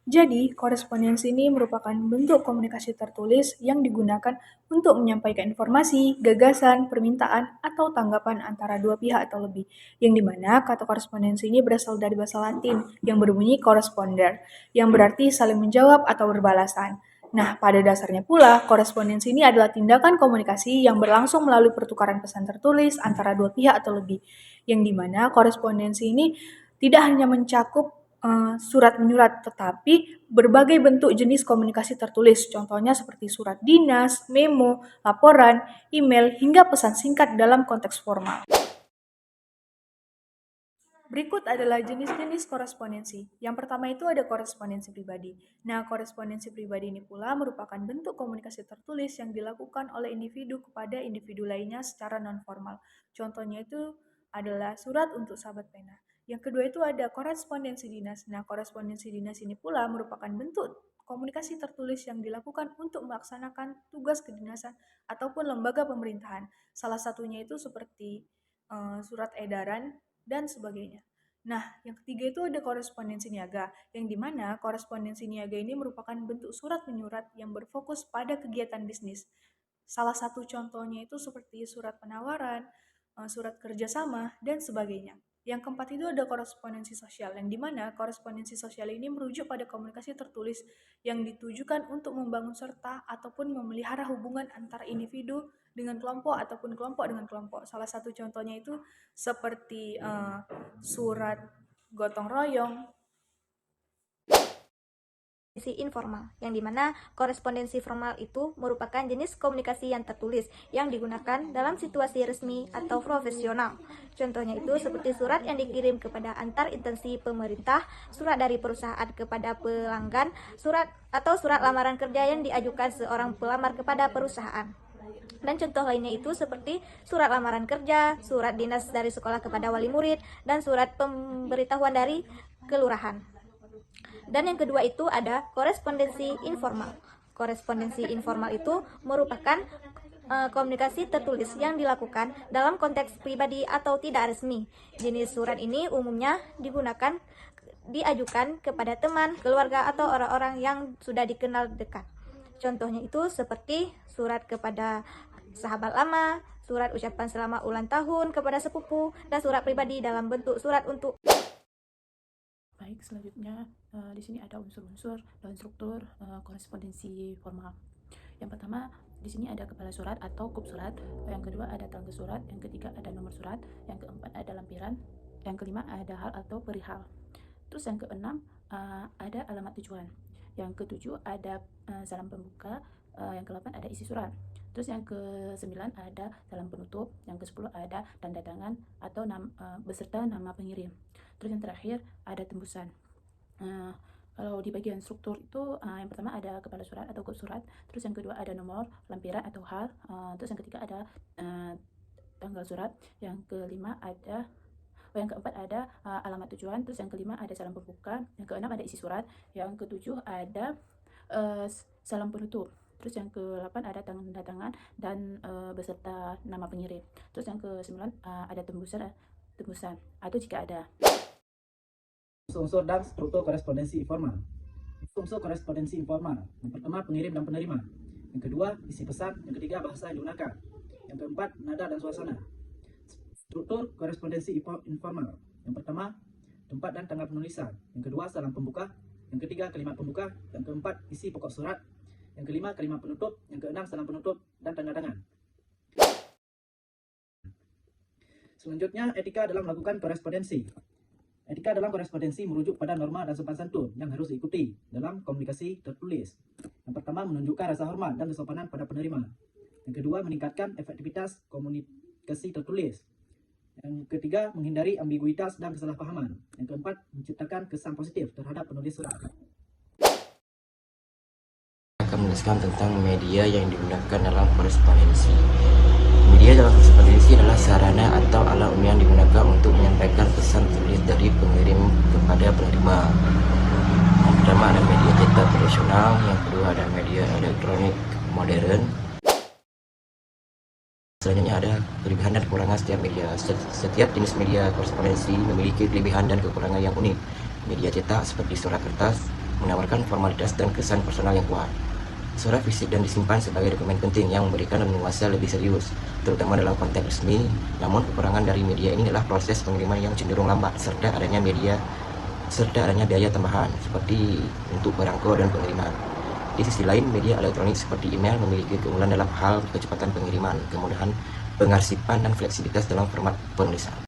Jadi, korespondensi ini merupakan bentuk komunikasi tertulis yang digunakan untuk menyampaikan informasi, gagasan, permintaan, atau tanggapan antara dua pihak atau lebih. Yang dimana kata korespondensi ini berasal dari bahasa Latin yang berbunyi corresponder, yang berarti saling menjawab atau berbalasan. Nah, pada dasarnya pula, korespondensi ini adalah tindakan komunikasi yang berlangsung melalui pertukaran pesan tertulis antara dua pihak atau lebih. Yang dimana korespondensi ini tidak hanya mencakup surat menyurat, tetapi berbagai bentuk jenis komunikasi tertulis, contohnya seperti surat dinas, memo, laporan, email, hingga pesan singkat dalam konteks formal. Berikut adalah jenis-jenis korespondensi. Yang pertama itu ada korespondensi pribadi. Nah, korespondensi pribadi ini pula merupakan bentuk komunikasi tertulis yang dilakukan oleh individu kepada individu lainnya secara non-formal. Contohnya itu adalah surat untuk sahabat pena. Yang kedua itu ada korespondensi dinas. Nah, korespondensi dinas ini pula merupakan bentuk komunikasi tertulis yang dilakukan untuk melaksanakan tugas kedinasan ataupun lembaga pemerintahan. Salah satunya itu seperti surat edaran dan sebagainya. Nah, yang ketiga itu ada korespondensi niaga, yang dimana korespondensi niaga ini merupakan bentuk surat menyurat yang berfokus pada kegiatan bisnis. Salah satu contohnya itu seperti surat penawaran, surat kerjasama, dan sebagainya. Yang keempat itu ada korespondensi sosial, yang dimana korespondensi sosial ini merujuk pada komunikasi tertulis yang ditujukan untuk membangun serta ataupun memelihara hubungan antar individu dengan kelompok ataupun kelompok dengan kelompok. Salah satu contohnya itu seperti surat gotong royong. Korespondensi informal, yang dimana korespondensi formal itu merupakan jenis komunikasi yang tertulis yang digunakan dalam situasi resmi atau profesional. Contohnya itu seperti surat yang dikirim kepada antar instansi pemerintah, surat dari perusahaan kepada pelanggan, surat lamaran kerja yang diajukan seorang pelamar kepada perusahaan. Dan contoh lainnya itu seperti surat lamaran kerja, surat dinas dari sekolah kepada wali murid, dan surat pemberitahuan dari kelurahan. Dan yang kedua itu ada korespondensi informal. Korespondensi informal itu merupakan komunikasi tertulis yang dilakukan dalam konteks pribadi atau tidak resmi. Jenis surat ini umumnya diajukan kepada teman, keluarga, atau orang-orang yang sudah dikenal dekat. Contohnya itu seperti surat kepada sahabat lama, surat ucapan selamat ulang tahun kepada sepupu, dan surat pribadi dalam bentuk surat untuk. Baik, selanjutnya di sini ada unsur-unsur dan struktur korespondensi formal. Yang pertama, di sini ada kepala surat atau kub surat. Yang kedua ada tangga surat. Yang ketiga ada nomor surat. Yang keempat ada lampiran. Yang kelima ada hal atau perihal. Terus yang keenam ada alamat tujuan. Yang ketujuh ada salam pembuka. Yang kedelapan ada isi surat. Terus yang ke-9 ada salam penutup, yang ke-10 ada tanda tangan atau beserta nama pengirim. Terus yang terakhir ada tembusan. Kalau di bagian struktur itu yang pertama ada kepala surat atau kop surat, terus yang kedua ada nomor, lampiran atau hal, terus yang ketiga ada tanggal surat, yang kelima ada yang keempat ada alamat tujuan, terus yang kelima ada salam pembuka, yang keenam ada isi surat, yang ketujuh ada salam penutup. Terus yang ke-8 ada tanda tangan dan beserta nama pengirim. Terus yang ke-9 ada tembusan atau jika ada. Unsur dan struktur korespondensi informal. Unsur korespondensi informal. Yang pertama pengirim dan penerima. Yang kedua isi pesan. Yang ketiga bahasa yang digunakan. Yang keempat nada dan suasana. Struktur korespondensi informal. Yang pertama tempat dan tanggal penulisan. Yang kedua salam pembuka. Yang ketiga kalimat pembuka. Yang keempat isi pokok surat. Yang kelima kalimat penutup. Yang keenam salam penutup dan tanda tangan. Selanjutnya etika dalam melakukan korespondensi. Etika dalam korespondensi merujuk pada norma dan sopan santun yang harus diikuti dalam komunikasi tertulis. Yang pertama menunjukkan rasa hormat dan kesopanan pada penerima. Yang kedua meningkatkan efektivitas komunikasi tertulis. Yang ketiga menghindari ambiguitas dan kesalahpahaman. Yang keempat menciptakan kesan positif terhadap penulis surat. Akan menjelaskan tentang media yang digunakan dalam korespondensi. Media dalam korespondensi adalah sarana atau alat yang digunakan untuk menyampaikan pesan tertulis dari pengirim kepada penerima. Yang pertama ada media cetak tradisional, yang kedua ada media elektronik modern. Selanjutnya ada kelebihan dan kekurangan setiap media. Setiap jenis media korespondensi memiliki kelebihan dan kekurangan yang unik. Media cetak seperti surat kertas menawarkan formalitas dan kesan personal yang kuat. Surat fisik dan disimpan sebagai dokumen penting yang memberikan nuansa lebih serius, terutama dalam konteks resmi. Namun kekurangan dari media ini adalah proses pengiriman yang cenderung lambat serta adanya biaya tambahan seperti untuk perangko dan pengiriman. Di sisi lain, media elektronik seperti email memiliki keunggulan dalam hal kecepatan pengiriman, kemudahan pengarsipan dan fleksibilitas dalam format penulisan.